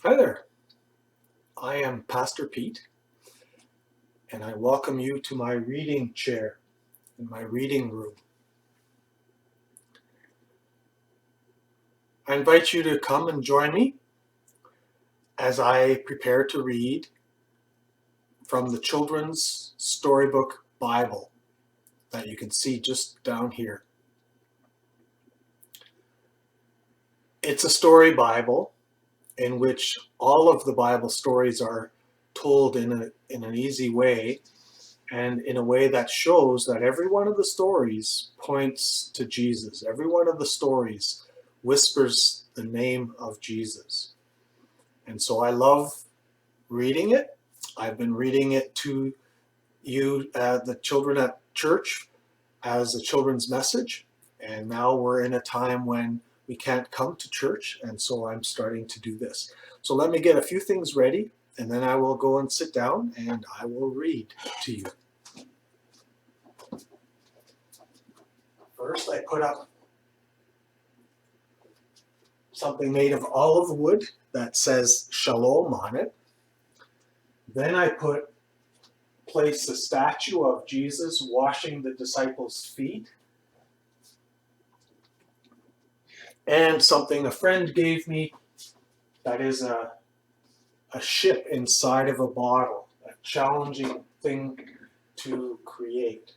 Hi there, I am Pastor Pete, and I welcome you to my reading chair in my reading room. I invite you to come and join me as I prepare to read from the Children's Storybook Bible that you can see just down here. It's a story Bible in which all of the Bible stories are told in an easy way, and in a way that shows that every one of the stories points to Jesus. Every one of the stories whispers the name of Jesus. And so I love reading it. I've been reading it to you, the children at church, as a children's message. And now we're in a time when we can't come to church, and so I'm starting to do this. So let me get a few things ready, and then I will go and sit down and I will read to you. First, I put up something made of olive wood that says Shalom on it. Then I place a statue of Jesus washing the disciples' feet. And something a friend gave me that is a ship inside of a bottle, a challenging thing to create.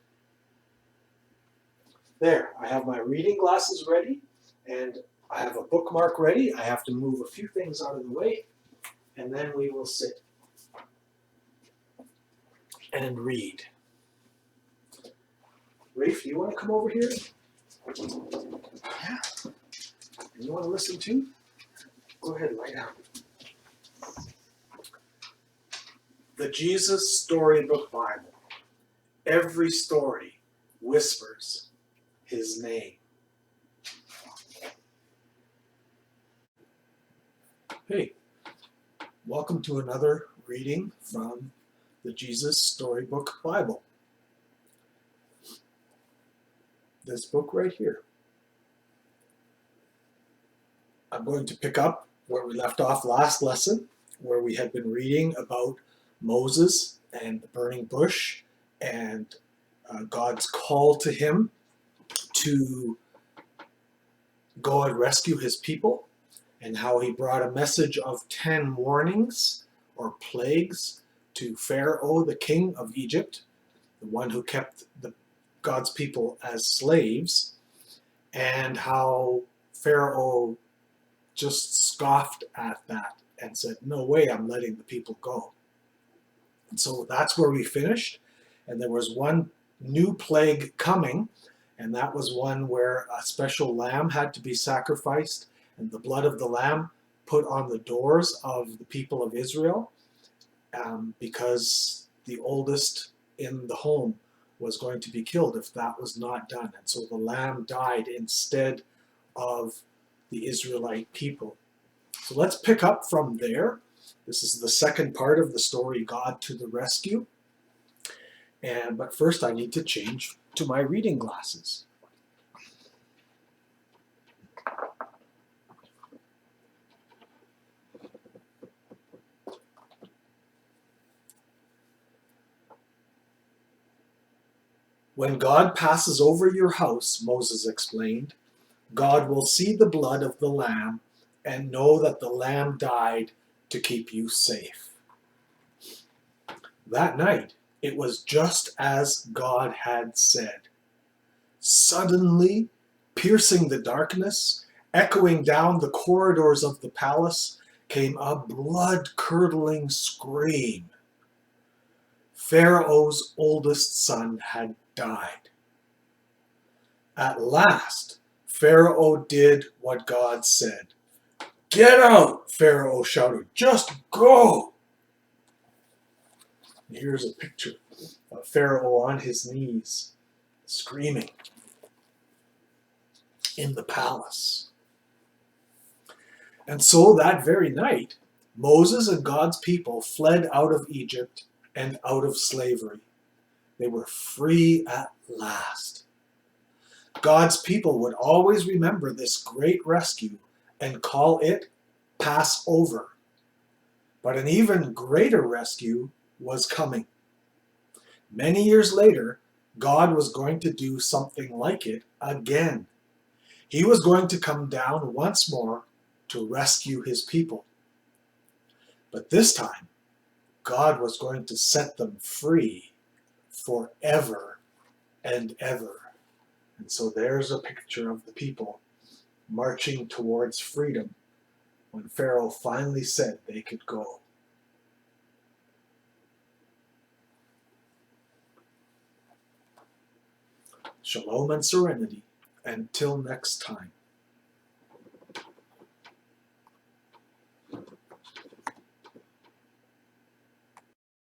There, I have my reading glasses ready, and I have a bookmark ready. I have to move a few things out of the way, and then we will sit and read. Rafe, you want to come over here? Yeah. You want to listen too? Go ahead, lie down. The Jesus Storybook Bible. Every story whispers his name. Hey, welcome to another reading from the Jesus Storybook Bible. This book right here. I'm going to pick up where we left off last lesson, where we had been reading about Moses and the burning bush and God's call to him to go and rescue his people, and how he brought a message of 10 warnings or plagues to Pharaoh, the king of Egypt, the one who kept God's people as slaves, and how Pharaoh just scoffed at that and said, no way, I'm letting the people go. And so that's where we finished. And there was one new plague coming, and that was one where a special lamb had to be sacrificed, and the blood of the lamb put on the doors of the people of Israel, because the oldest in the home was going to be killed if that was not done. And so the lamb died instead of the Israelite people. So let's pick up from there. This is the second part of the story, God to the Rescue. But first I need to change to my reading glasses. When God passes over your house, Moses explained, God will see the blood of the lamb and know that the lamb died to keep you safe. That night, it was just as God had said. Suddenly, piercing the darkness, echoing down the corridors of the palace, came a blood-curdling scream. Pharaoh's oldest son had died. At last, Pharaoh did what God said. Get out, Pharaoh shouted. Just go. Here's a picture of Pharaoh on his knees, screaming in the palace. And so that very night, Moses and God's people fled out of Egypt and out of slavery. They were free at last. God's people would always remember this great rescue and call it Passover, But an even greater rescue was coming. Many years later, God was going to do something like it again. He was going to come down once more to rescue his people. But this time, God was going to set them free forever and ever. And so there's a picture of the people marching towards freedom when Pharaoh finally said they could go. Shalom and serenity. Until next time.